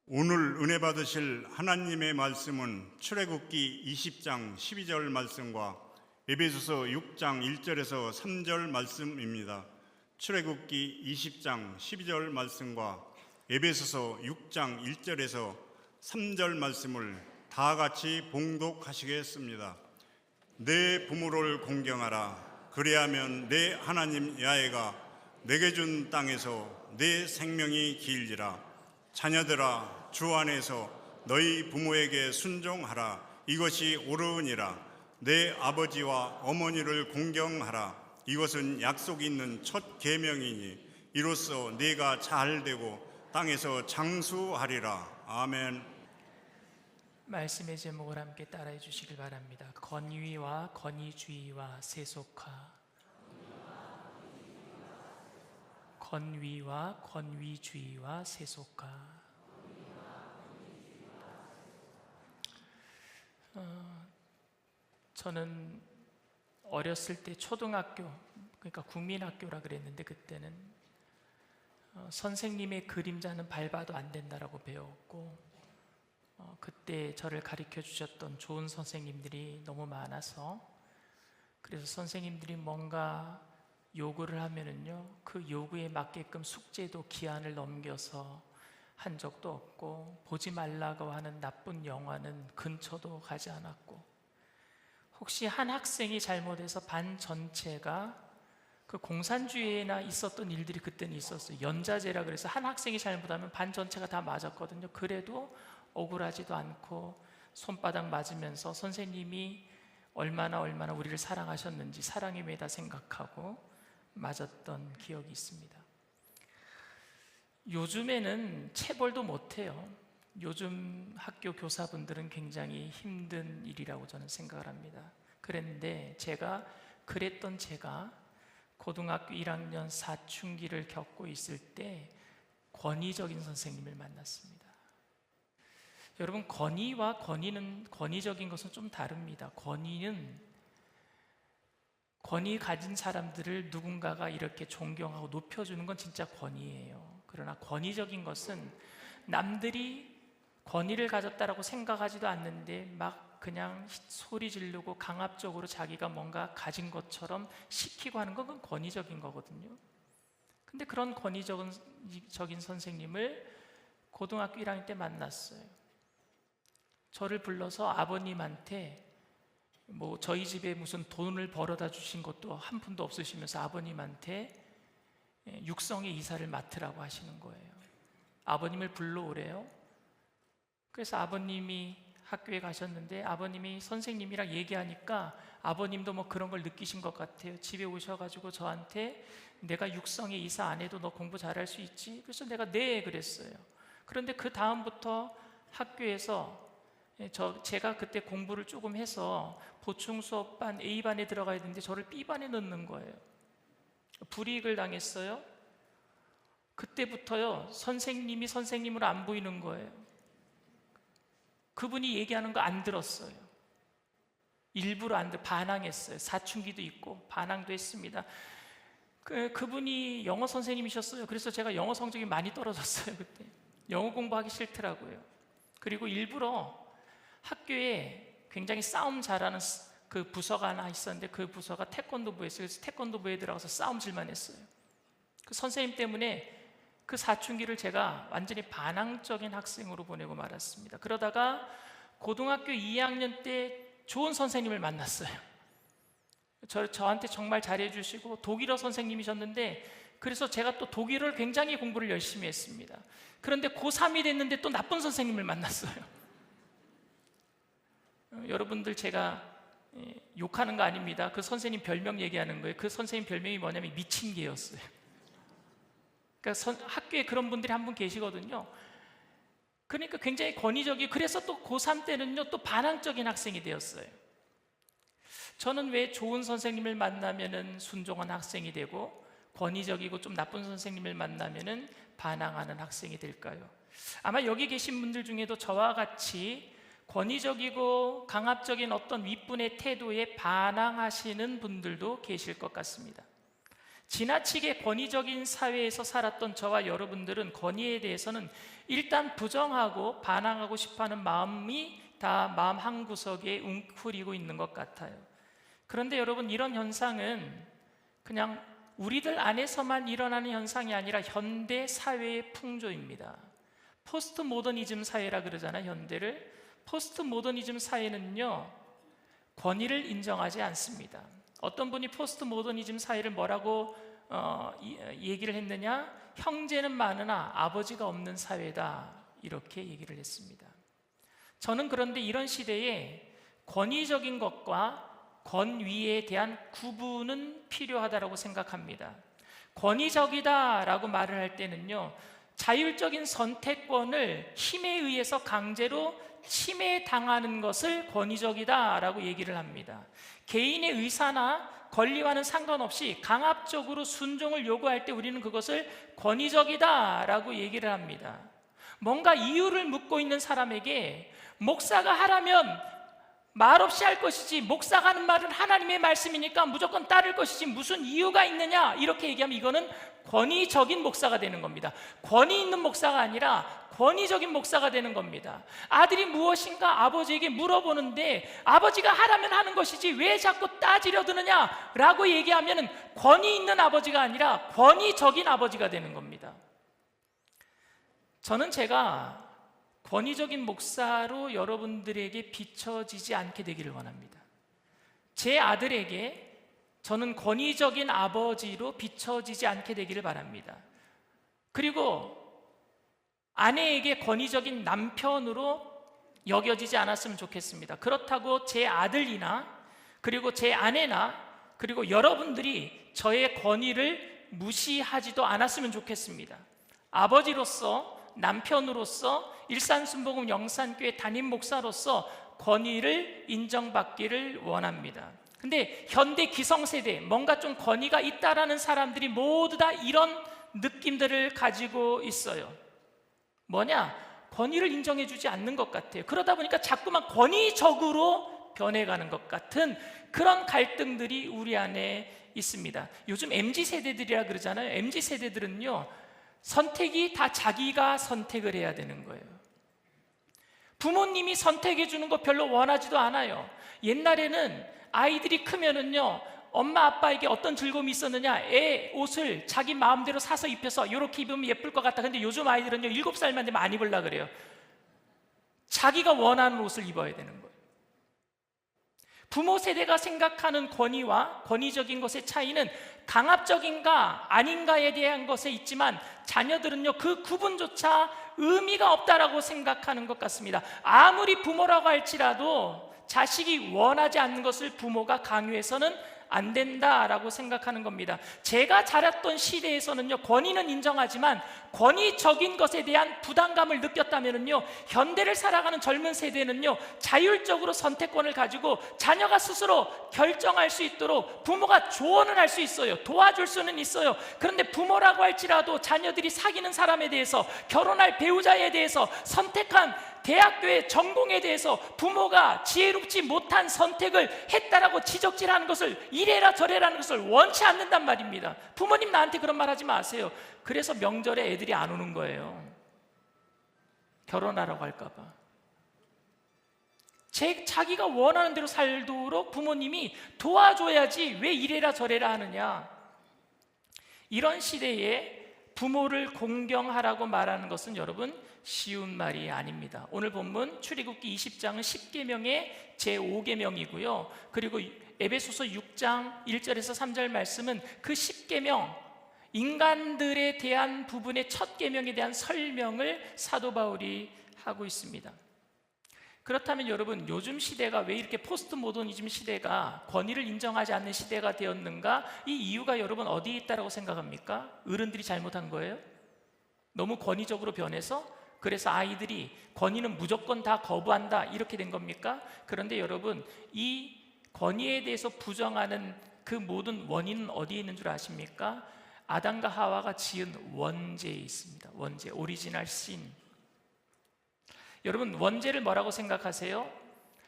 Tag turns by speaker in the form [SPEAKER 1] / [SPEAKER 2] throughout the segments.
[SPEAKER 1] 오늘 은혜 받으실 하나님의 말씀은 출애굽기 20장 12절 말씀과 에베소서 6장 1절에서 3절 말씀입니다. 출애굽기 20장 12절 말씀과 에베소서 6장 1절에서 3절 말씀을 다 같이 봉독하시겠습니다. 내 부모를 공경하라. 그리하면 내 하나님 야훼가 내게 준 땅에서 내 생명이 길리라. 자녀들아, 주 안에서 너희 부모에게 순종하라. 이것이 옳으니라. 내 아버지와 어머니를 공경하라. 이것은 약속 있는 첫 계명이니 이로써 네가 잘되고 땅에서 장수하리라. 아멘.
[SPEAKER 2] 말씀의 제목을 함께 따라해 주시길 바랍니다. 건위와 건위주의와 세속화. 건위와 건위주의와 세속화. 저는 어렸을 때 초등학교, 그러니까 국민학교라 그랬는데 그때는 선생님의 그림자는 밟아도 안 된다라고 배웠고, 그때 저를 가르쳐 주셨던 좋은 선생님들이 너무 많아서, 그래서 선생님들이 뭔가 요구를 하면은요, 그 요구에 맞게끔 숙제도 기한을 넘겨서 한 적도 없고, 보지 말라고 하는 나쁜 영화는 근처도 가지 않았고, 혹시 한 학생이 잘못해서 반 전체가, 그 공산주의에나 있었던 일들이 그때는 있었어요. 연자제라 그래서 한 학생이 잘못하면 반 전체가 다 맞았거든요. 그래도 억울하지도 않고 손바닥 맞으면서 선생님이 얼마나 우리를 사랑하셨는지 사랑의 매다 생각하고 맞았던 기억이 있습니다. 요즘에는 체벌도 못해요. 요즘 학교 교사분들은 굉장히 힘든 일이라고 저는 생각을 합니다. 그랬는데 제가 고등학교 1학년 사춘기를 겪고 있을 때 권위적인 선생님을 만났습니다. 여러분, 권위와 권위적인 것은 좀 다릅니다. 권위 가진 사람들을 누군가가 이렇게 존경하고 높여주는 건 진짜 권위예요. 그러나 권위적인 것은 남들이 권위를 가졌다라고 생각하지도 않는데 막 그냥 소리 지르고 강압적으로 자기가 뭔가 가진 것처럼 시키고 하는 건 권위적인 거거든요. 근데 그런 권위적인 선생님을 고등학교 1학년 때 만났어요. 저를 불러서 아버님한테 저희 집에 무슨 돈을 벌어다 주신 것도 한 푼도 없으시면서 아버님한테 육성의 이사를 맡으라고 하시는 거예요. 아버님을 불러오래요. 그래서 아버님이 학교에 가셨는데 아버님이 선생님이랑 얘기하니까 아버님도 그런 걸 느끼신 것 같아요. 집에 오셔가지고 저한테 내가 육성의 이사 안 해도 너 공부 잘할 수 있지? 그래서 내가 네 그랬어요. 그런데 그 다음부터 학교에서 제가 그때 공부를 조금 해서 보충 수업반 A반에 들어가야 되는데 저를 B반에 넣는 거예요. 불이익을 당했어요. 그때부터요, 선생님이 선생님으로 안 보이는 거예요. 그분이 얘기하는 거 안 들었어요. 일부러 반항했어요. 사춘기도 있고 반항도 했습니다. 그분이 영어 선생님이셨어요. 그래서 제가 영어 성적이 많이 떨어졌어요. 그때 영어 공부하기 싫더라고요. 그리고 일부러 학교에 굉장히 싸움 잘하는 그 부서가 하나 있었는데 그 부서가 태권도부였어요. 그래서 태권도부에 들어가서 싸움질만 했어요. 그 선생님 때문에 그 사춘기를 제가 완전히 반항적인 학생으로 보내고 말았습니다. 그러다가 고등학교 2학년 때 좋은 선생님을 만났어요. 저한테 정말 잘해주시고 독일어 선생님이셨는데, 그래서 제가 또 독일어를 굉장히 공부를 열심히 했습니다. 그런데 고3이 됐는데 또 나쁜 선생님을 만났어요. 여러분들, 제가 욕하는 거 아닙니다. 그 선생님 별명 얘기하는 거예요. 그 선생님 별명이 뭐냐면 미친 개였어요. 그러니까 학교에 그런 분들이 한 분 계시거든요. 그러니까 굉장히 권위적이, 그래서 또 고3 때는요 또 반항적인 학생이 되었어요. 저는 왜 좋은 선생님을 만나면은 순종한 학생이 되고 권위적이고 좀 나쁜 선생님을 만나면은 반항하는 학생이 될까요? 아마 여기 계신 분들 중에도 저와 같이 권위적이고 강압적인 어떤 윗분의 태도에 반항하시는 분들도 계실 것 같습니다. 지나치게 권위적인 사회에서 살았던 저와 여러분들은 권위에 대해서는 일단 부정하고 반항하고 싶어하는 마음이 다 마음 한구석에 웅크리고 있는 것 같아요. 그런데 여러분, 이런 현상은 그냥 우리들 안에서만 일어나는 현상이 아니라 현대 사회의 풍조입니다. 포스트 모더니즘 사회라 그러잖아요, 현대를. 포스트 모더니즘 사회는요, 권위를 인정하지 않습니다. 어떤 분이 포스트 모더니즘 사회를 뭐라고 얘기를 했느냐? 형제는 많으나 아버지가 없는 사회다, 이렇게 얘기를 했습니다. 저는 그런데 이런 시대에 권위적인 것과 권위에 대한 구분은 필요하다고 생각합니다. 권위적이다라고 말을 할 때는요, 자율적인 선택권을 힘에 의해서 강제로 침해당하는 것을 권위적이다라고 얘기를 합니다. 개인의 의사나 권리와는 상관없이 강압적으로 순종을 요구할 때 우리는 그것을 권위적이다라고 얘기를 합니다. 뭔가 이유를 묻고 있는 사람에게 목사가 하라면 말없이 할 것이지, 목사가 하는 말은 하나님의 말씀이니까 무조건 따를 것이지 무슨 이유가 있느냐, 이렇게 얘기하면 이거는 권위적인 목사가 되는 겁니다. 권위 있는 목사가 아니라 권위적인 목사가 되는 겁니다. 아들이 무엇인가 아버지에게 물어보는데 아버지가 하라면 하는 것이지 왜 자꾸 따지려 드느냐 라고 얘기하면 권위 있는 아버지가 아니라 권위적인 아버지가 되는 겁니다. 저는 제가 권위적인 목사로 여러분들에게 비춰지지 않게 되기를 원합니다. 제 아들에게 저는 권위적인 아버지로 비춰지지 않게 되기를 바랍니다. 그리고 아내에게 권위적인 남편으로 여겨지지 않았으면 좋겠습니다. 그렇다고 제 아들이나 그리고 제 아내나 그리고 여러분들이 저의 권위를 무시하지도 않았으면 좋겠습니다. 아버지로서, 남편으로서, 일산순복음 영산교회 담임 목사로서 권위를 인정받기를 원합니다. 근데 현대 기성세대, 뭔가 좀 권위가 있다라는 사람들이 모두 다 이런 느낌들을 가지고 있어요. 뭐냐? 권위를 인정해주지 않는 것 같아요. 그러다 보니까 자꾸만 권위적으로 변해가는 것 같은 그런 갈등들이 우리 안에 있습니다. 요즘 MZ세대들이라 그러잖아요. MZ세대들은요, 선택이 다 자기가 선택을 해야 되는 거예요. 부모님이 선택해 주는 거 별로 원하지도 않아요. 옛날에는 아이들이 크면은요, 엄마 아빠에게 어떤 즐거움이 있었느냐, 애 옷을 자기 마음대로 사서 입혀서 이렇게 입으면 예쁠 것 같다. 근데 요즘 아이들은요, 7살만 되면 안 입으려고 그래요. 자기가 원하는 옷을 입어야 되는 거예요. 부모 세대가 생각하는 권위와 권위적인 것의 차이는 강압적인가 아닌가에 대한 것에 있지만 자녀들은요, 그 구분조차 의미가 없다라고 생각하는 것 같습니다. 아무리 부모라고 할지라도 자식이 원하지 않는 것을 부모가 강요해서는 안 된다라고 생각하는 겁니다. 제가 자랐던 시대에서는요, 권위는 인정하지만 권위적인 것에 대한 부담감을 느꼈다면은요, 현대를 살아가는 젊은 세대는요, 자율적으로 선택권을 가지고 자녀가 스스로 결정할 수 있도록 부모가 조언을 할 수 있어요. 도와줄 수는 있어요. 그런데 부모라고 할지라도 자녀들이 사귀는 사람에 대해서, 결혼할 배우자에 대해서, 선택한 대학교의 전공에 대해서 부모가 지혜롭지 못한 선택을 했다라고 지적질하는 것을, 이래라 저래라는 것을 원치 않는단 말입니다. 부모님 나한테 그런 말 하지 마세요. 그래서 명절에 애들이 안 오는 거예요. 결혼하라고 할까 봐. 자기가 원하는 대로 살도록 부모님이 도와줘야지 왜 이래라 저래라 하느냐. 이런 시대에 부모를 공경하라고 말하는 것은 여러분 쉬운 말이 아닙니다. 오늘 본문 출애굽기 20장은 10계명의 제5계명이고요. 그리고 에베소서 6장 1절에서 3절 말씀은 그 10계명, 인간들에 대한 부분의 첫 계명에 대한 설명을 사도 바울이 하고 있습니다. 그렇다면 여러분, 요즘 시대가 왜 이렇게 포스트 모더니즘 시대가 권위를 인정하지 않는 시대가 되었는가? 이 이유가 여러분 어디에 있다고 생각합니까? 어른들이 잘못한 거예요? 너무 권위적으로 변해서? 그래서 아이들이 권위는 무조건 다 거부한다 이렇게 된 겁니까? 그런데 여러분, 이 권위에 대해서 부정하는 그 모든 원인은 어디에 있는 줄 아십니까? 아담과 하와가 지은 원죄에 있습니다. 원죄, 오리지널 신. 여러분, 원죄를 뭐라고 생각하세요?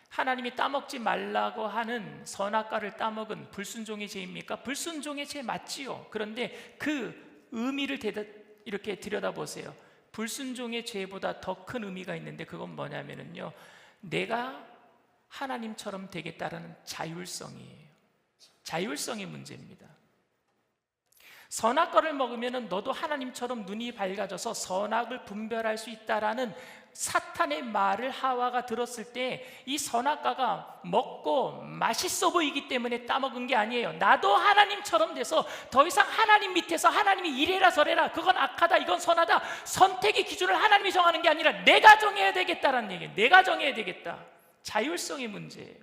[SPEAKER 2] 하나님이 따먹지 말라고 하는 선악과를 따먹은 불순종의 죄입니까? 불순종의 죄 맞지요. 그런데 그 의미를 이렇게 들여다보세요. 불순종의 죄보다 더 큰 의미가 있는데 그건 뭐냐면요, 내가 하나님처럼 되겠다라는 자율성이에요. 자율성의 문제입니다. 선악과를 먹으면 너도 하나님처럼 눈이 밝아져서 선악을 분별할 수 있다라는 사탄의 말을 하와가 들었을 때 이 선악과가 먹고 맛있어 보이기 때문에 따먹은 게 아니에요. 나도 하나님처럼 돼서 더 이상 하나님 밑에서 하나님이 이래라 저래라, 그건 악하다 이건 선하다, 선택의 기준을 하나님이 정하는 게 아니라 내가 정해야 되겠다라는 얘기예요. 내가 정해야 되겠다. 자율성의 문제예요.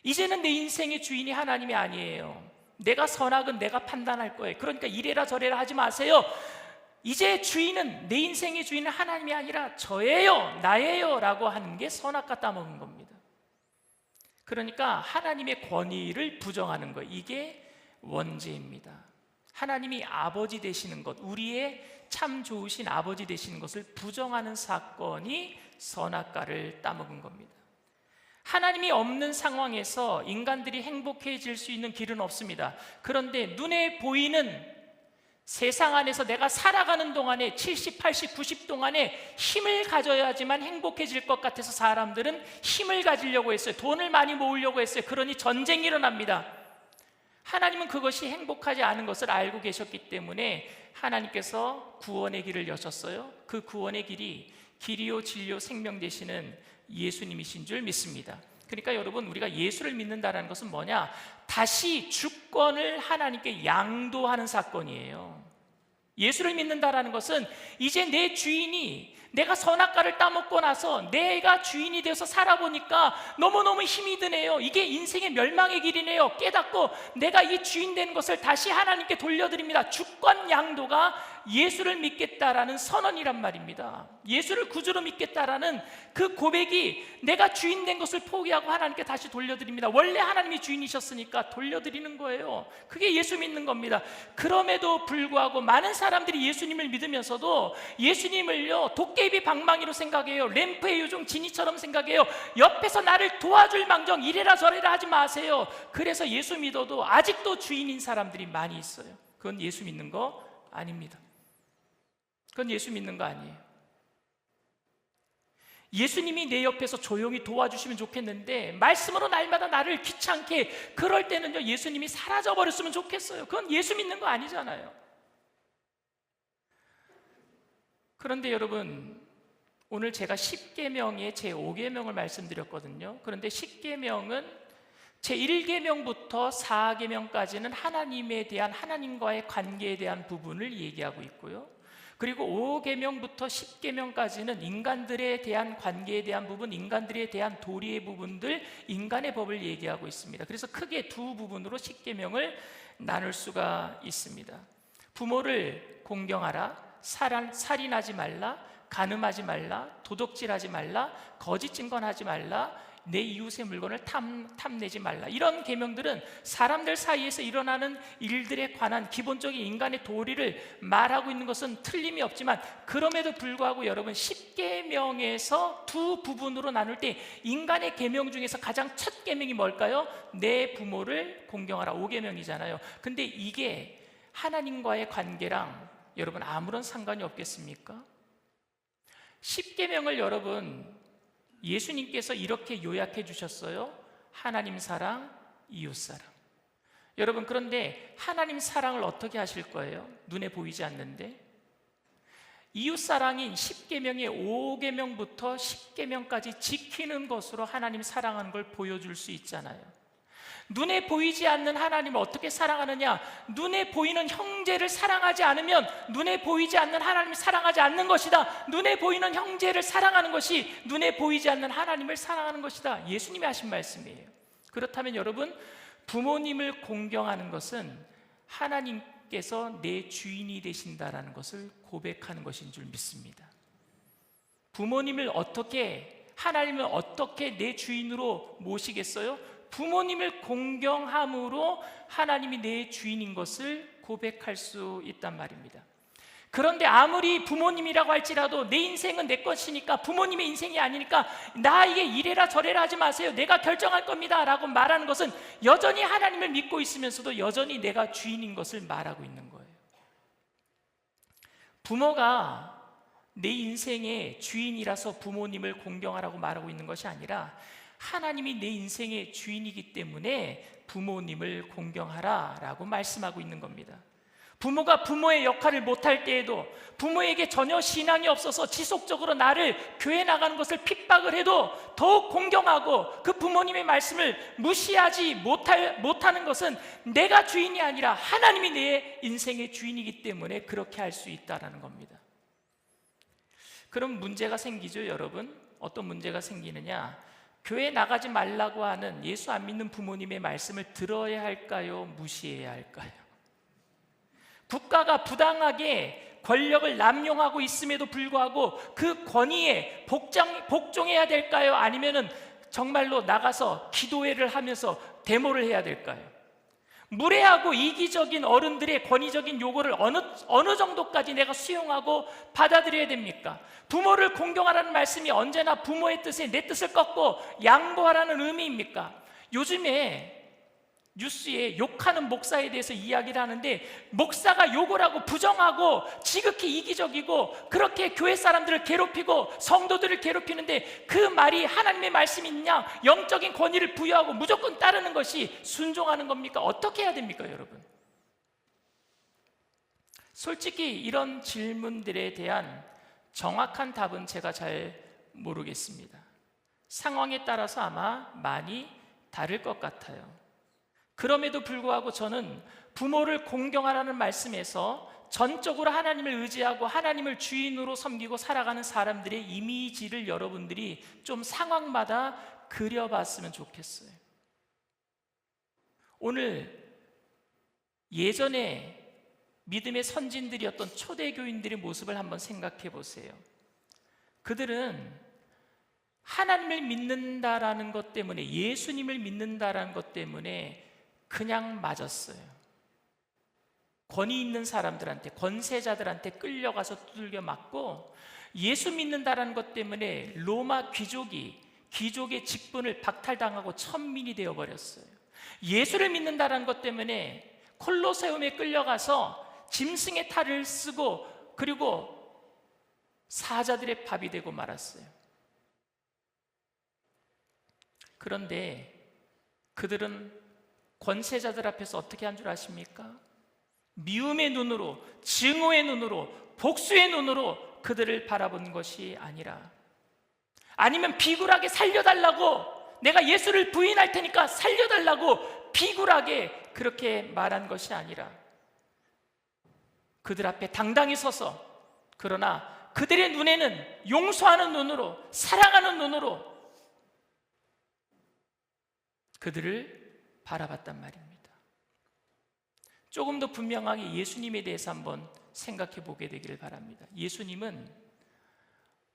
[SPEAKER 2] 이제는 내 인생의 주인이 하나님이 아니에요. 내가 선악은 내가 판단할 거예요. 그러니까 이래라 저래라 하지 마세요. 이제 주인은, 내 인생의 주인은 하나님이 아니라 저예요, 나예요 라고 하는 게 선악과 따먹은 겁니다. 그러니까 하나님의 권위를 부정하는 것, 이게 원죄입니다. 하나님이 아버지 되시는 것, 우리의 참 좋으신 아버지 되시는 것을 부정하는 사건이 선악과를 따먹은 겁니다. 하나님이 없는 상황에서 인간들이 행복해질 수 있는 길은 없습니다. 그런데 눈에 보이는 세상 안에서 내가 살아가는 동안에 70, 80, 90 동안에 힘을 가져야지만 행복해질 것 같아서 사람들은 힘을 가지려고 했어요. 돈을 많이 모으려고 했어요. 그러니 전쟁이 일어납니다. 하나님은 그것이 행복하지 않은 것을 알고 계셨기 때문에 하나님께서 구원의 길을 여셨어요. 그 구원의 길이 길이요 진리요 생명 되시는 예수님이신 줄 믿습니다. 그러니까 여러분, 우리가 예수를 믿는다는 것은 뭐냐? 다시 주권을 하나님께 양도하는 사건이에요. 예수를 믿는다는 것은 이제 내 주인이, 내가 선악과를 따먹고 나서 내가 주인이 되어서 살아보니까 너무너무 힘이 드네요. 이게 인생의 멸망의 길이네요. 깨닫고 내가 이 주인 된 것을 다시 하나님께 돌려드립니다. 주권 양도가 예수를 믿겠다라는 선언이란 말입니다. 예수를 구주로 믿겠다라는 그 고백이 내가 주인 된 것을 포기하고 하나님께 다시 돌려드립니다. 원래 하나님이 주인이셨으니까 돌려드리는 거예요. 그게 예수 믿는 겁니다. 그럼에도 불구하고 많은 사람들이 예수님을 믿으면서도 예수님을요 도깨비 방망이로 생각해요. 램프의 요정 지니처럼 생각해요. 옆에서 나를 도와줄 망정 이래라 저래라 하지 마세요. 그래서 예수 믿어도 아직도 주인인 사람들이 많이 있어요. 그건 예수 믿는 거 아닙니다. 그건 예수 믿는 거 아니에요. 예수님이 내 옆에서 조용히 도와주시면 좋겠는데 말씀으로 날마다 나를 귀찮게, 그럴 때는요 예수님이 사라져버렸으면 좋겠어요. 그건 예수 믿는 거 아니잖아요. 그런데 여러분, 오늘 제가 10계명의 제5계명을 말씀드렸거든요. 그런데 10계명은 제1계명부터 4계명까지는 하나님에 대한, 하나님과의 관계에 대한 부분을 얘기하고 있고요. 그리고 5계명부터 10계명까지는 인간들에 대한 관계에 대한 부분, 인간들에 대한 도리의 부분들, 인간의 법을 얘기하고 있습니다. 그래서 크게 두 부분으로 10계명을 나눌 수가 있습니다. 부모를 공경하라, 살인하지 말라, 간음하지 말라, 도둑질하지 말라, 거짓 증거하지 말라, 내 이웃의 물건을 탐내지 말라. 이런 계명들은 사람들 사이에서 일어나는 일들에 관한 기본적인 인간의 도리를 말하고 있는 것은 틀림이 없지만, 그럼에도 불구하고 여러분 10계명에서 두 부분으로 나눌 때 인간의 계명 중에서 가장 첫 계명이 뭘까요? 내 부모를 공경하라. 5계명이잖아요. 근데 이게 하나님과의 관계랑 여러분 아무런 상관이 없겠습니까? 10계명을 여러분 예수님께서 이렇게 요약해 주셨어요. 하나님 사랑, 이웃 사랑. 여러분, 그런데 하나님 사랑을 어떻게 하실 거예요? 눈에 보이지 않는데. 이웃 사랑인 10계명의 5계명부터 10계명까지 지키는 것으로 하나님 사랑하는 걸 보여줄 수 있잖아요. 눈에 보이지 않는 하나님을 어떻게 사랑하느냐? 눈에 보이는 형제를 사랑하지 않으면 눈에 보이지 않는 하나님을 사랑하지 않는 것이다. 눈에 보이는 형제를 사랑하는 것이 눈에 보이지 않는 하나님을 사랑하는 것이다. 예수님이 하신 말씀이에요. 그렇다면 여러분, 부모님을 공경하는 것은 하나님께서 내 주인이 되신다라는 것을 고백하는 것인 줄 믿습니다. 부모님을 어떻게, 하나님을 어떻게 내 주인으로 모시겠어요? 부모님을 공경함으로 하나님이 내 주인인 것을 고백할 수 있단 말입니다. 그런데 아무리 부모님이라고 할지라도 내 인생은 내 것이니까, 부모님의 인생이 아니니까 나에게 이래라 저래라 하지 마세요, 내가 결정할 겁니다 라고 말하는 것은 여전히 하나님을 믿고 있으면서도 여전히 내가 주인인 것을 말하고 있는 거예요. 부모가 내 인생의 주인이라서 부모님을 공경하라고 말하고 있는 것이 아니라 하나님이 내 인생의 주인이기 때문에 부모님을 공경하라 라고 말씀하고 있는 겁니다. 부모가 부모의 역할을 못할 때에도, 부모에게 전혀 신앙이 없어서 지속적으로 나를 교회 나가는 것을 핍박을 해도 더욱 공경하고 그 부모님의 말씀을 무시하지 못하는 것은 내가 주인이 아니라 하나님이 내 인생의 주인이기 때문에 그렇게 할 수 있다는 겁니다. 그럼 문제가 생기죠, 여러분. 어떤 문제가 생기느냐? 교회 나가지 말라고 하는 예수 안 믿는 부모님의 말씀을 들어야 할까요? 무시해야 할까요? 국가가 부당하게 권력을 남용하고 있음에도 불구하고 그 권위에 복종해야 될까요? 아니면은 정말로 나가서 기도회를 하면서 데모를 해야 될까요? 무례하고 이기적인 어른들의 권위적인 요구를 어느 정도까지 내가 수용하고 받아들여야 됩니까? 부모를 공경하라는 말씀이 언제나 부모의 뜻에 내 뜻을 꺾고 양보하라는 의미입니까? 요즘에 뉴스에 욕하는 목사에 대해서 이야기를 하는데, 목사가 욕을 하고 부정하고 지극히 이기적이고 그렇게 교회 사람들을 괴롭히고 성도들을 괴롭히는데 그 말이 하나님의 말씀이 있냐? 영적인 권위를 부여하고 무조건 따르는 것이 순종하는 겁니까? 어떻게 해야 됩니까, 여러분? 솔직히 이런 질문들에 대한 정확한 답은 제가 잘 모르겠습니다. 상황에 따라서 아마 많이 다를 것 같아요. 그럼에도 불구하고 저는 부모를 공경하라는 말씀에서 전적으로 하나님을 의지하고 하나님을 주인으로 섬기고 살아가는 사람들의 이미지를 여러분들이 좀 상황마다 그려봤으면 좋겠어요. 오늘 예전에 믿음의 선진들이었던 초대교인들의 모습을 한번 생각해 보세요. 그들은 하나님을 믿는다라는 것 때문에, 예수님을 믿는다라는 것 때문에 그냥 맞았어요. 권위 있는 사람들한테, 권세자들한테 끌려가서 두들겨 맞고, 예수 믿는다라는 것 때문에 로마 귀족의 직분을 박탈당하고 천민이 되어버렸어요. 예수를 믿는다라는 것 때문에 콜로세움에 끌려가서 짐승의 탈을 쓰고, 그리고 사자들의 밥이 되고 말았어요. 그런데 그들은 권세자들 앞에서 어떻게 한 줄 아십니까? 미움의 눈으로, 증오의 눈으로, 복수의 눈으로 그들을 바라본 것이 아니라, 아니면 비굴하게 살려달라고, 내가 예수를 부인할 테니까 살려달라고 비굴하게 그렇게 말한 것이 아니라, 그들 앞에 당당히 서서, 그러나 그들의 눈에는 용서하는 눈으로, 사랑하는 눈으로 그들을 바라봤단 말입니다. 조금 더 분명하게 예수님에 대해서 한번 생각해 보게 되기를 바랍니다. 예수님은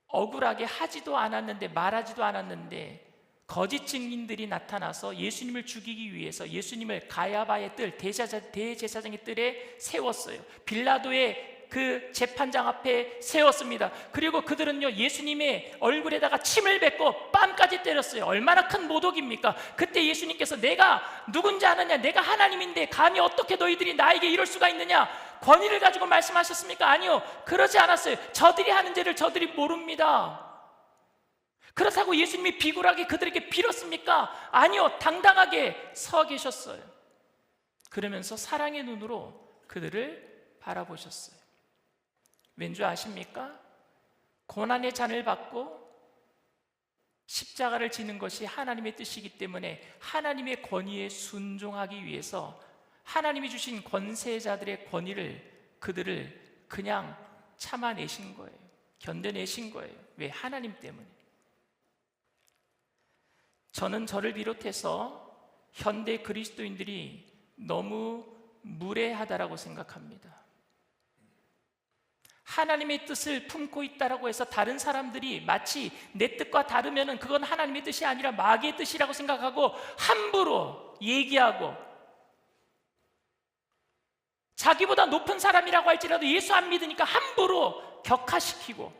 [SPEAKER 2] 억울하게 하지도 않았는데, 말하지도 않았는데 거짓 증인들이 나타나서 예수님을 죽이기 위해서 예수님을 가야바의 뜰, 대제사장의 뜰에 세웠어요. 빌라도의 그 재판장 앞에 세웠습니다. 그리고 그들은요, 예수님의 얼굴에다가 침을 뱉고 뺨까지 때렸어요. 얼마나 큰 모독입니까? 그때 예수님께서 내가 누군지 아느냐? 내가 하나님인데 감히 어떻게 너희들이 나에게 이럴 수가 있느냐? 권위를 가지고 말씀하셨습니까? 아니요, 그러지 않았어요. 저들이 하는 죄를 저들이 모릅니다. 그렇다고 예수님이 비굴하게 그들에게 빌었습니까? 아니요, 당당하게 서 계셨어요. 그러면서 사랑의 눈으로 그들을 바라보셨어요. 왠지 아십니까? 고난의 잔을 받고 십자가를 지는 것이 하나님의 뜻이기 때문에 하나님의 권위에 순종하기 위해서 하나님이 주신 권세자들의 권위를, 그들을 그냥 참아내신 거예요. 견뎌내신 거예요. 왜? 하나님 때문에. 저는 저를 비롯해서 현대 그리스도인들이 너무 무례하다라고 생각합니다. 하나님의 뜻을 품고 있다라고 해서 다른 사람들이 마치 내 뜻과 다르면은 그건 하나님의 뜻이 아니라 마귀의 뜻이라고 생각하고 함부로 얘기하고 자기보다 높은 사람이라고 할지라도 예수 안 믿으니까 함부로 격하시키고,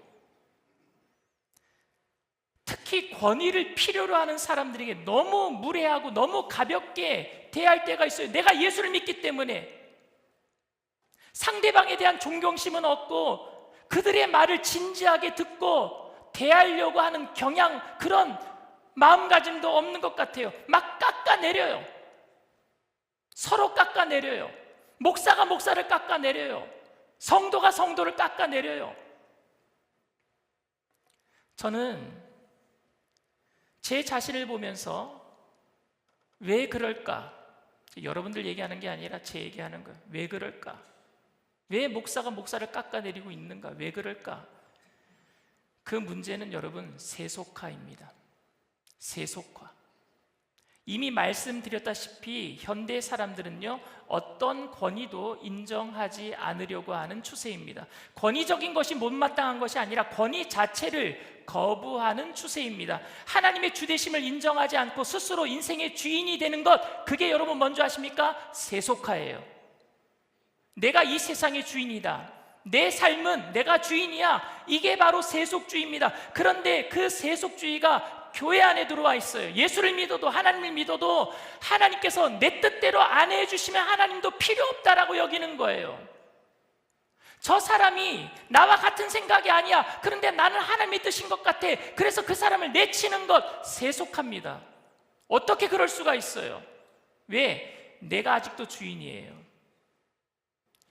[SPEAKER 2] 특히 권위를 필요로 하는 사람들에게 너무 무례하고 너무 가볍게 대할 때가 있어요. 내가 예수를 믿기 때문에 상대방에 대한 존경심은 없고 그들의 말을 진지하게 듣고 대하려고 하는 경향, 그런 마음가짐도 없는 것 같아요. 막 깎아내려요. 서로 깎아내려요. 목사가 목사를 깎아내려요. 성도가 성도를 깎아내려요. 저는 제 자신을 보면서 왜 그럴까? 여러분들 얘기하는 게 아니라 제 얘기하는 거예요. 왜 그럴까? 왜 목사가 목사를 깎아내리고 있는가? 왜 그럴까? 그 문제는 여러분 세속화입니다. 세속화. 이미 말씀드렸다시피 현대 사람들은요, 어떤 권위도 인정하지 않으려고 하는 추세입니다. 권위적인 것이 못마땅한 것이 아니라 권위 자체를 거부하는 추세입니다. 하나님의 주되심을 인정하지 않고 스스로 인생의 주인이 되는 것, 그게 여러분 뭔지 아십니까? 세속화예요. 내가 이 세상의 주인이다, 내 삶은 내가 주인이야, 이게 바로 세속주의입니다. 그런데 그 세속주의가 교회 안에 들어와 있어요. 예수를 믿어도, 하나님을 믿어도 하나님께서 내 뜻대로 안 해주시면 하나님도 필요 없다라고 여기는 거예요. 저 사람이 나와 같은 생각이 아니야, 그런데 나는 하나님의 뜻인 것 같아, 그래서 그 사람을 내치는 것, 세속합니다. 어떻게 그럴 수가 있어요? 왜? 내가 아직도 주인이에요.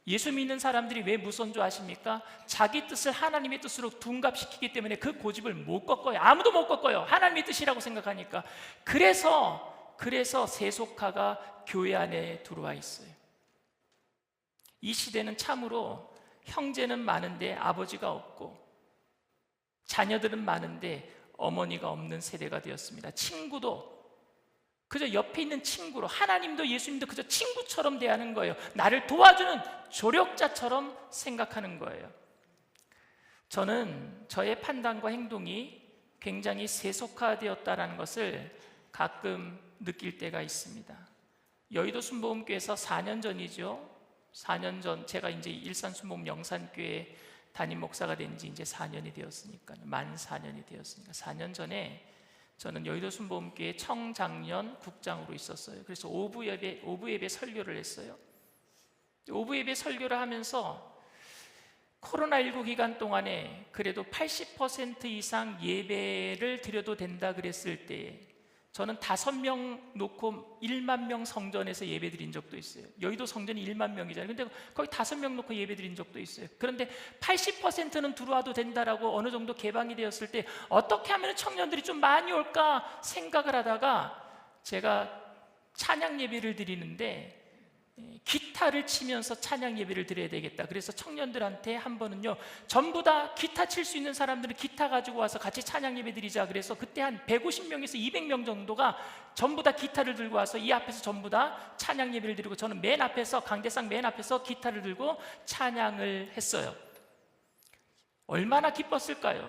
[SPEAKER 2] 예수 믿는 사람들이 왜 무서운 줄 아십니까? 자기 뜻을 하나님의 뜻으로 둔갑시키기 때문에 그 고집을 못 꺾어요. 아무도 못 꺾어요. 하나님의 뜻이라고 생각하니까. 그래서 세속화가 교회 안에 들어와 있어요. 이 시대는 참으로 형제는 많은데 아버지가 없고, 자녀들은 많은데 어머니가 없는 세대가 되었습니다. 친구도 그저 옆에 있는 친구로, 하나님도 예수님도 그저 친구처럼 대하는 거예요. 나를 도와주는 조력자처럼 생각하는 거예요. 저는 저의 판단과 행동이 굉장히 세속화되었다는 것을 가끔 느낄 때가 있습니다. 여의도 순복음교회에서 4년 전이죠. 4년 전, 제가 이제 일산 순복음 영산교회 담임 목사가 된 지 이제 4년이 되었으니까요. 만 4년이 되었으니까 4년 전에 저는 여의도 순복음교회 청장년 국장으로 있었어요. 그래서 오부 예배 설교를 했어요. 오부 예배 설교를 하면서 코로나19 기간 동안에 그래도 80% 이상 예배를 드려도 된다 그랬을 때 저는 5명 놓고 1만 명 성전에서 예배 드린 적도 있어요. 여의도 성전이 1만 명이잖아요. 근데 거기 5명 놓고 예배 드린 적도 있어요. 그런데 80%는 들어와도 된다라고 어느 정도 개방이 되었을 때 어떻게 하면 청년들이 좀 많이 올까 생각을 하다가 제가 찬양 예배를 드리는데 기타를 치면서 찬양 예배를 드려야 되겠다. 그래서 청년들한테 한 번은요, 전부 다 기타 칠 수 있는 사람들은 기타 가지고 와서 같이 찬양 예배 드리자. 그래서 그때 한 150명에서 200명 정도가 전부 다 기타를 들고 와서 이 앞에서 전부 다 찬양 예배를 드리고, 저는 맨 앞에서, 강대상 맨 앞에서 기타를 들고 찬양을 했어요. 얼마나 기뻤을까요?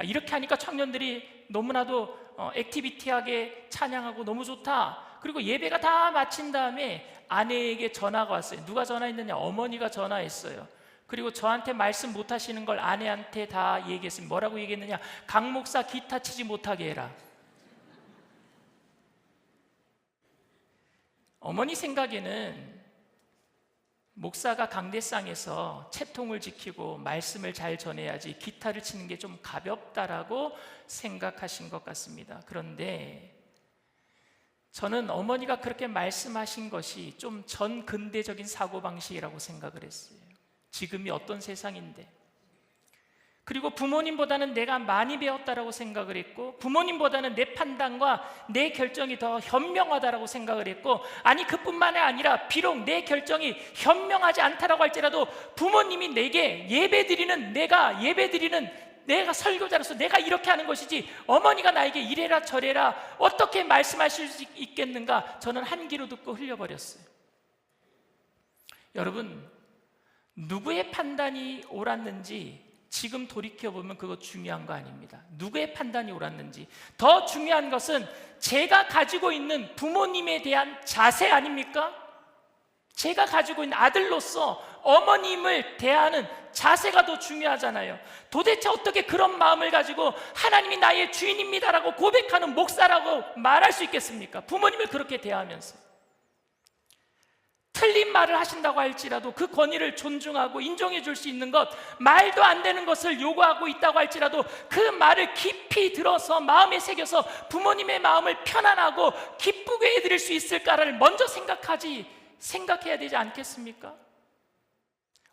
[SPEAKER 2] 이렇게 하니까 청년들이 너무나도 액티비티하게 찬양하고 너무 좋다. 그리고 예배가 다 마친 다음에 아내에게 전화가 왔어요. 누가 전화했느냐? 어머니가 전화했어요. 그리고 저한테 말씀 못 하시는 걸 아내한테 다 얘기했습니다. 뭐라고 얘기했느냐? 강 목사 기타 치지 못하게 해라. 어머니 생각에는 목사가 강대상에서 채통을 지키고 말씀을 잘 전해야지 기타를 치는 게 좀 가볍다라고 생각하신 것 같습니다. 그런데 저는 어머니가 그렇게 말씀하신 것이 좀 전근대적인 사고방식이라고 생각을 했어요. 지금이 어떤 세상인데. 그리고 부모님보다는 내가 많이 배웠다라고 생각을 했고, 부모님보다는 내 판단과 내 결정이 더 현명하다라고 생각을 했고, 아니 그뿐만이 아니라 비록 내 결정이 현명하지 않다라고 할지라도 부모님이 내게 내가 설교자로서 내가 이렇게 하는 것이지 어머니가 나에게 이래라 저래라 어떻게 말씀하실 수 있겠는가, 저는 한 귀로 듣고 흘려버렸어요. 여러분, 누구의 판단이 옳았는지 지금 돌이켜보면 그거 중요한 거 아닙니다. 누구의 판단이 옳았는지. 더 중요한 것은 제가 가지고 있는 부모님에 대한 자세 아닙니까? 제가 가지고 있는 아들로서 어머님을 대하는 자세가 더 중요하잖아요. 도대체 어떻게 그런 마음을 가지고 하나님이 나의 주인입니다라고 고백하는 목사라고 말할 수 있겠습니까? 부모님을 그렇게 대하면서. 틀린 말을 하신다고 할지라도 그 권위를 존중하고 인정해 줄 수 있는 것, 말도 안 되는 것을 요구하고 있다고 할지라도 그 말을 깊이 들어서 마음에 새겨서 부모님의 마음을 편안하고 기쁘게 해드릴 수 있을까를 먼저 생각해야 되지 않겠습니까?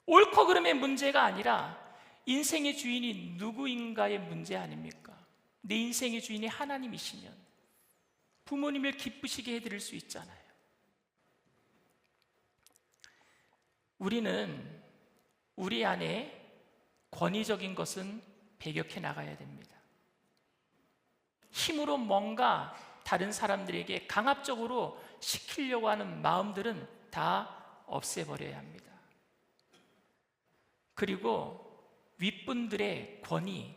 [SPEAKER 2] 옳고 그름의 문제가 아니라 인생의 주인이 누구인가의 문제 아닙니까? 내 인생의 주인이 하나님이시면 부모님을 기쁘시게 해드릴 수 있잖아요. 우리는 우리 안에 권위적인 것은 배격해 나가야 됩니다. 힘으로 뭔가 다른 사람들에게 강압적으로 시키려고 하는 마음들은 다 없애버려야 합니다. 그리고 윗분들의 권위,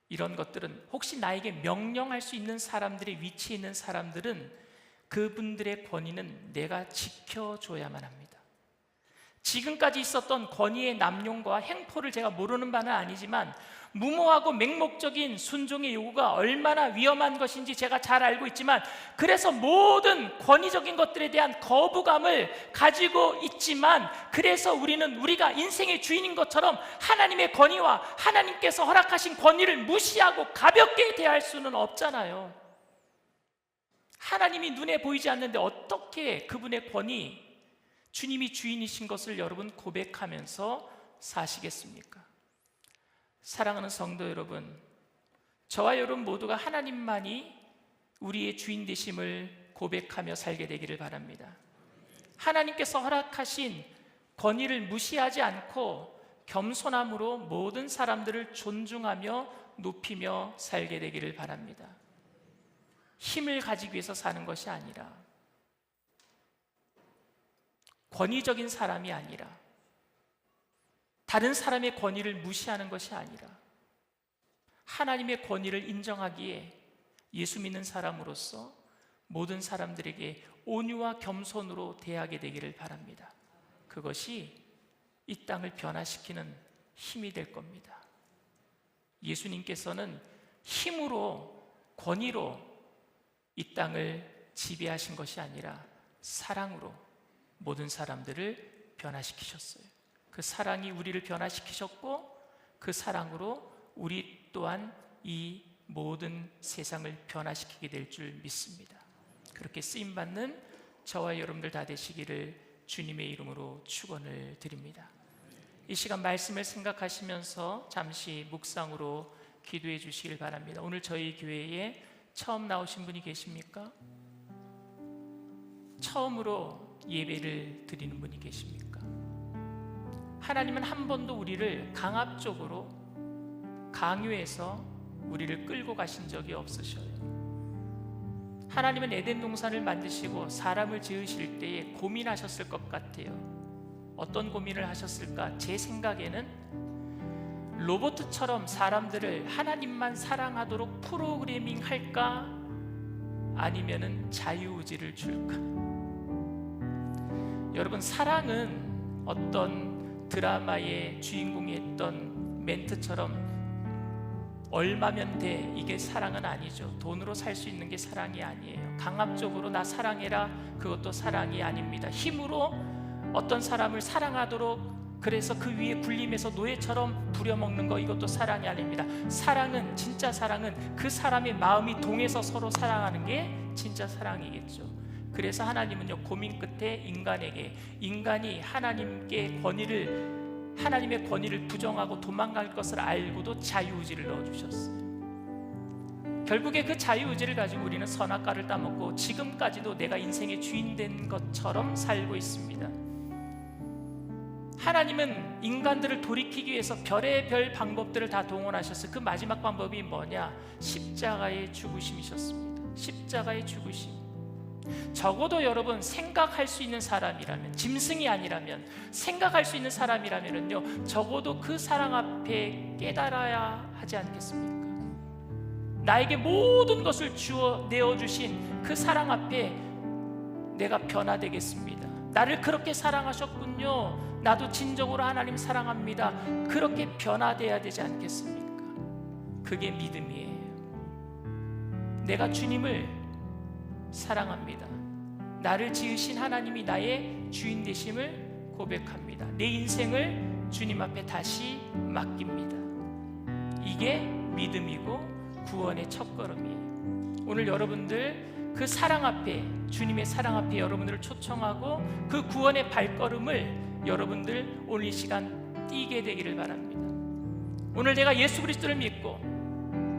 [SPEAKER 2] 이런 것들은 혹시 나에게 명령할 수 있는 사람들의 위치에 있는 사람들은 그분들의 권위는 내가 지켜줘야만 합니다. 지금까지 있었던 권위의 남용과 행포를 제가 모르는 바는 아니지만 무모하고 맹목적인 순종의 요구가 얼마나 위험한 것인지 제가 잘 알고 있지만, 그래서 모든 권위적인 것들에 대한 거부감을 가지고 있지만, 그래서 우리가 인생의 주인인 것처럼 하나님의 권위와 하나님께서 허락하신 권위를 무시하고 가볍게 대할 수는 없잖아요. 하나님이 눈에 보이지 않는데 어떻게 그분의 권위, 주님이 주인이신 것을 여러분 고백하면서 사시겠습니까? 사랑하는 성도 여러분, 저와 여러분 모두가 하나님만이 우리의 주인 되심을 고백하며 살게 되기를 바랍니다. 하나님께서 허락하신 권위를 무시하지 않고 겸손함으로 모든 사람들을 존중하며 높이며 살게 되기를 바랍니다. 힘을 가지기 위해서 사는 것이 아니라, 권위적인 사람이 아니라, 다른 사람의 권위를 무시하는 것이 아니라 하나님의 권위를 인정하기에 예수 믿는 사람으로서 모든 사람들에게 온유와 겸손으로 대하게 되기를 바랍니다. 그것이 이 땅을 변화시키는 힘이 될 겁니다. 예수님께서는 힘으로, 권위로 이 땅을 지배하신 것이 아니라 사랑으로 모든 사람들을 변화시키셨어요. 그 사랑이 우리를 변화시키셨고, 그 사랑으로 우리 또한 이 모든 세상을 변화시키게 될 줄 믿습니다. 그렇게 쓰임받는 저와 여러분들 다 되시기를 주님의 이름으로 축원을 드립니다. 이 시간 말씀을 생각하시면서 잠시 묵상으로 기도해 주시길 바랍니다. 오늘 저희 교회에 처음 나오신 분이 계십니까? 처음으로 예배를 드리는 분이 계십니까? 하나님은 한 번도 우리를 강압적으로 강요해서 우리를 끌고 가신 적이 없으셔요. 하나님은 에덴 동산을 만드시고 사람을 지으실 때에 고민하셨을 것 같아요. 어떤 고민을 하셨을까? 제 생각에는 로봇처럼 사람들을 하나님만 사랑하도록 프로그래밍 할까? 아니면은 자유의지를 줄까? 여러분, 사랑은 어떤 드라마의 주인공이 했던 멘트처럼 얼마면 돼, 이게 사랑은 아니죠. 돈으로 살 수 있는 게 사랑이 아니에요. 강압적으로 나 사랑해라, 그것도 사랑이 아닙니다. 힘으로 어떤 사람을 사랑하도록, 그래서 그 위에 군림해서 노예처럼 부려먹는 거, 이것도 사랑이 아닙니다. 사랑은, 진짜 사랑은 그 사람의 마음이 동해서 서로 사랑하는 게 진짜 사랑이겠죠. 그래서 하나님은요, 고민 끝에 인간이 하나님의 권위를 부정하고 도망갈 것을 알고도 자유의지를 넣어주셨어요. 결국에 그 자유의지를 가지고 우리는 선악과를 따먹고 지금까지도 내가 인생의 주인 된 것처럼 살고 있습니다. 하나님은 인간들을 돌이키기 위해서 별의별 방법들을 다 동원하셨어요. 그 마지막 방법이 뭐냐? 십자가의 죽으심이셨습니다. 십자가의 죽으심. 적어도 여러분, 생각할 수 있는 사람이라면, 짐승이 아니라면 생각할 수 있는 사람이라면요, 적어도 그 사랑 앞에 깨달아야 하지 않겠습니까? 나에게 모든 것을 주어 내어주신 그 사랑 앞에 내가 변화되겠습니다. 나를 그렇게 사랑하셨군요. 나도 진정으로 하나님 사랑합니다. 그렇게 변화돼야 되지 않겠습니까? 그게 믿음이에요. 내가 주님을 사랑합니다. 나를 지으신 하나님이 나의 주인 되심을 고백합니다. 내 인생을 주님 앞에 다시 맡깁니다. 이게 믿음이고 구원의 첫걸음이에요. 오늘 여러분들 그 사랑 앞에, 주님의 사랑 앞에 여러분들을 초청하고 그 구원의 발걸음을 여러분들 오늘 이 시간 뛰게 되기를 바랍니다. 오늘 내가 예수 그리스도를 믿고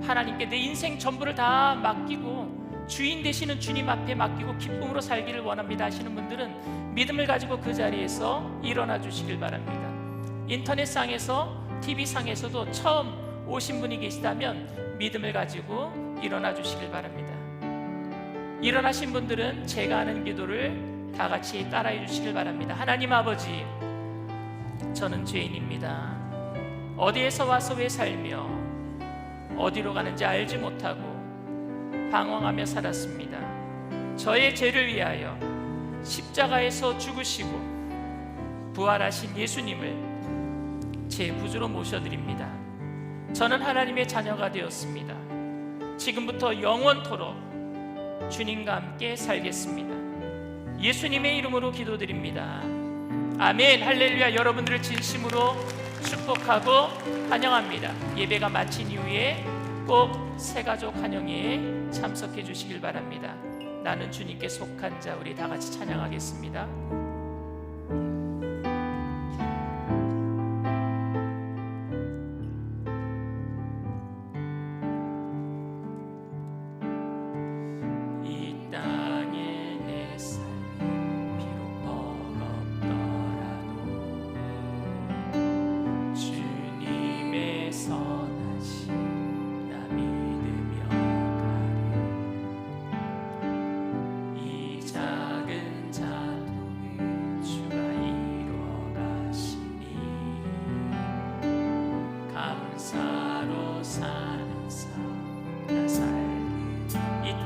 [SPEAKER 2] 하나님께 내 인생 전부를 다 맡기고 주인 되시는 주님 앞에 맡기고 기쁨으로 살기를 원합니다 하시는 분들은 믿음을 가지고 그 자리에서 일어나 주시길 바랍니다. 인터넷상에서 TV상에서도 처음 오신 분이 계시다면 믿음을 가지고 일어나 주시길 바랍니다. 일어나신 분들은 제가 하는 기도를 다 같이 따라해 주시길 바랍니다. 하나님 아버지, 저는 죄인입니다. 어디에서 와서 왜 살며 어디로 가는지 알지 못하고 방황하며 살았습니다. 저의 죄를 위하여 십자가에서 죽으시고 부활하신 예수님을 제 구주로 모셔드립니다. 저는 하나님의 자녀가 되었습니다. 지금부터 영원토록 주님과 함께 살겠습니다. 예수님의 이름으로 기도드립니다. 아멘. 할렐루야. 여러분들을 진심으로 축복하고 환영합니다. 예배가 마친 이후에 꼭 새가족 환영회에 참석해 주시길 바랍니다. 나는 주님께 속한 자, 우리 다 같이 찬양하겠습니다.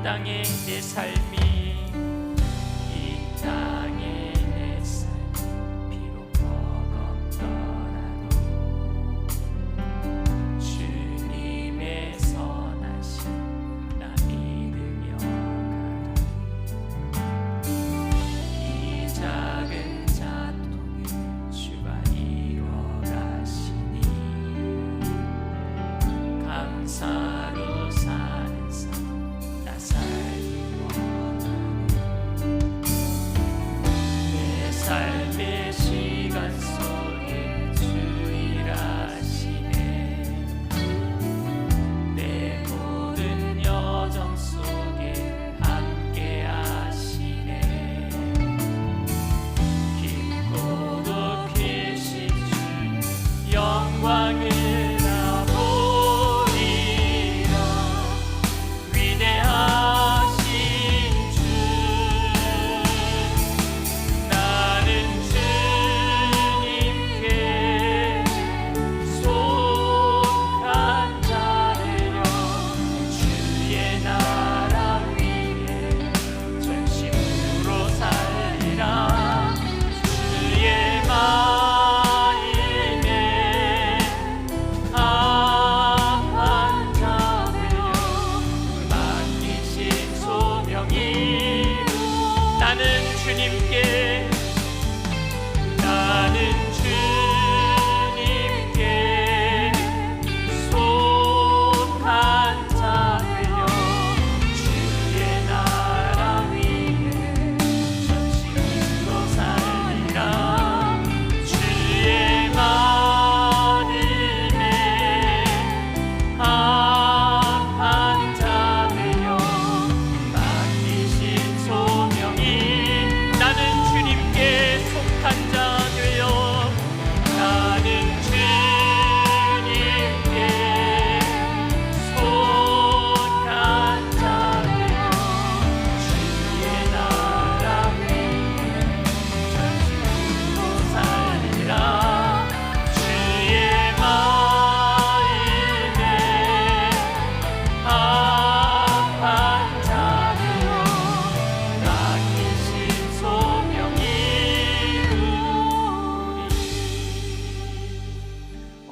[SPEAKER 2] 땅에 내 삶이, 이 땅에 내 삶 비록 버겁더라도 주님의 선하심 나 믿으며 가리. 이 작은 자통을 주가 이루어 가시니 감사로 사는 삶 살기 원하네.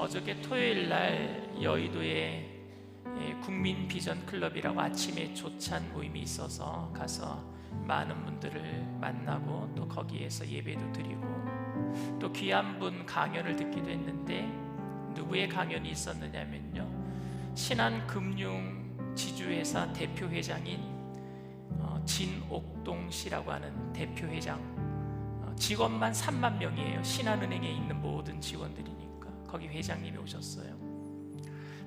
[SPEAKER 2] 어저께 토요일 날 여의도에 국민 비전 클럽이라고 아침에 조찬 모임이 있어서 가서 많은 분들을 만나고 또 거기에서 예배도 드리고 또 귀한 분 강연을 듣기도 했는데, 누구의 강연이 있었느냐면요, 신한금융 지주회사 대표회장인 진옥동 씨라고 하는 대표회장, 직원만 3만 명이에요. 신한은행에 있는 모든 직원들이니까. 거기 회장님이 오셨어요.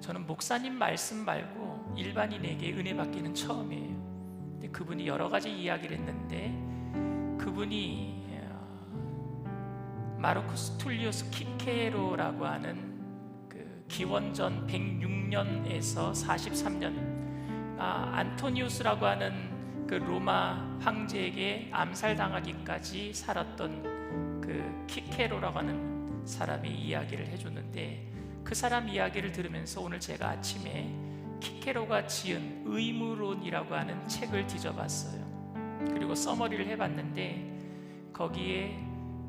[SPEAKER 2] 저는 목사님 말씀 말고 일반인에게 은혜 받기는 처음이에요. 근데 그분이 여러 가지 이야기를 했는데, 그분이 마르쿠스 툴리우스 키케로라고 하는 그 기원전 106년에서 43년 안토니우스라고 하는 그 로마 황제에게 암살당하기까지 살았던 그 키케로라고 하는 사람의 이야기를 해줬는데, 그 사람 이야기를 들으면서 오늘 제가 아침에 키케로가 지은 의무론이라고 하는 책을 뒤져봤어요. 그리고 서머리를 해봤는데 거기에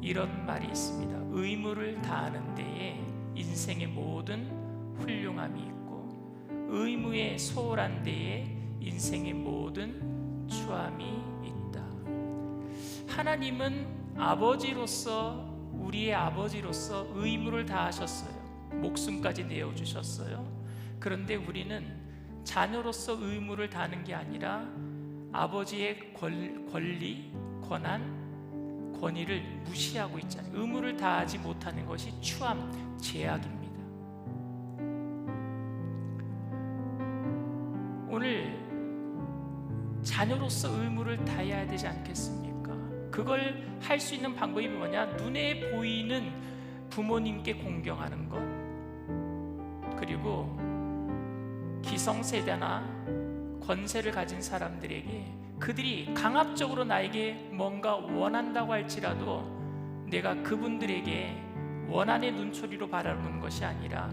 [SPEAKER 2] 이런 말이 있습니다. 의무를 다하는 데에 인생의 모든 훌륭함이 있고, 의무에 소홀한 데에 인생의 모든 추함이 있다. 하나님은 아버지로서, 우리의 아버지로서 의무를 다하셨어요. 목숨까지 내어주셨어요. 그런데 우리는 자녀로서 의무를 다하는 게 아니라 아버지의 권리, 권한, 권위를 무시하고 있잖아요. 의무를 다하지 못하는 것이 추함, 죄악입니다. 오늘 자녀로서 의무를 다해야 되지 않겠습니까? 그걸 할 수 있는 방법이 뭐냐? 눈에 보이는 부모님께 공경하는 것, 그리고 기성세대나 권세를 가진 사람들에게 그들이 강압적으로 나에게 뭔가 원한다고 할지라도 내가 그분들에게 원한의 눈초리로 바라보는 것이 아니라,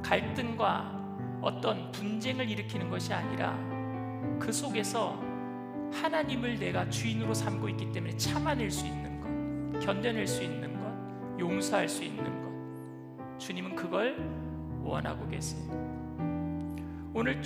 [SPEAKER 2] 갈등과 어떤 분쟁을 일으키는 것이 아니라 그 속에서 하나님을 내가 주인으로 삼고 있기 때문에 참아낼 수 있는 것, 견뎌낼 수 있는 것, 용서할 수 있는 것, 주님은 그걸 원하고 계세요. 오늘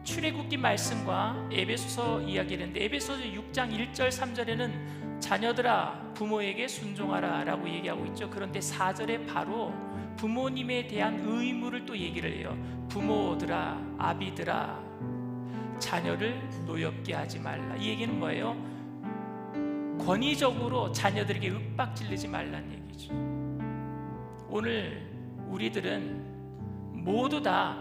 [SPEAKER 2] 출애굽기 말씀과 에베소서 이야기를 했는데, 에베소서 6장 1절 3절에는 자녀들아 부모에게 순종하라 라고 얘기하고 있죠. 그런데 4절에 바로 부모님에 대한 의무를 또 얘기를 해요. 부모들아, 아비들아, 자녀를 노엽게 하지 말라. 이 얘기는 뭐예요? 권위적으로 자녀들에게 윽박지르지 말라는 얘기죠. 오늘 우리들은 모두 다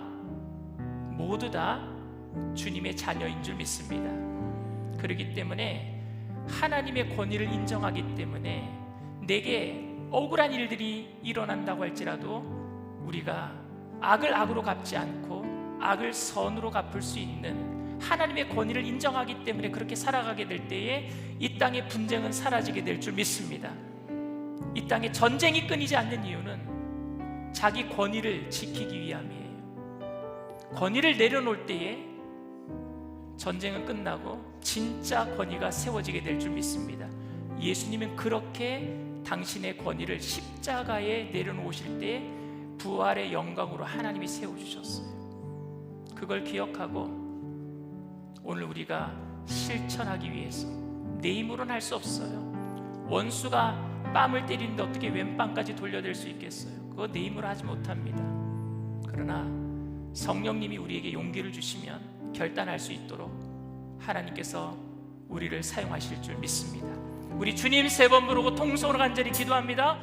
[SPEAKER 2] 주님의 자녀인 줄 믿습니다. 그렇기 때문에 하나님의 권위를 인정하기 때문에 내게 억울한 일들이 일어난다고 할지라도 우리가 악을 악으로 갚지 않고 악을 선으로 갚을 수 있는 하나님의 권위를 인정하기 때문에 그렇게 살아가게 될 때에 이 땅의 분쟁은 사라지게 될 줄 믿습니다. 이 땅에 전쟁이 끊이지 않는 이유는 자기 권위를 지키기 위함이에요. 권위를 내려놓을 때에 전쟁은 끝나고 진짜 권위가 세워지게 될 줄 믿습니다. 예수님은 그렇게 당신의 권위를 십자가에 내려놓으실 때 부활의 영광으로 하나님이 세워주셨어요. 그걸 기억하고 오늘 우리가 실천하기 위해서, 내 힘으로는 할 수 없어요. 원수가 뺨을 때리는데 어떻게 왼뺨까지 돌려댈 수 있겠어요? 그거 내 힘으로 하지 못합니다. 그러나 성령님이 우리에게 용기를 주시면 결단할 수 있도록 하나님께서 우리를 사용하실 줄 믿습니다. 우리 주님 3번 부르고 통성으로 간절히 기도합니다.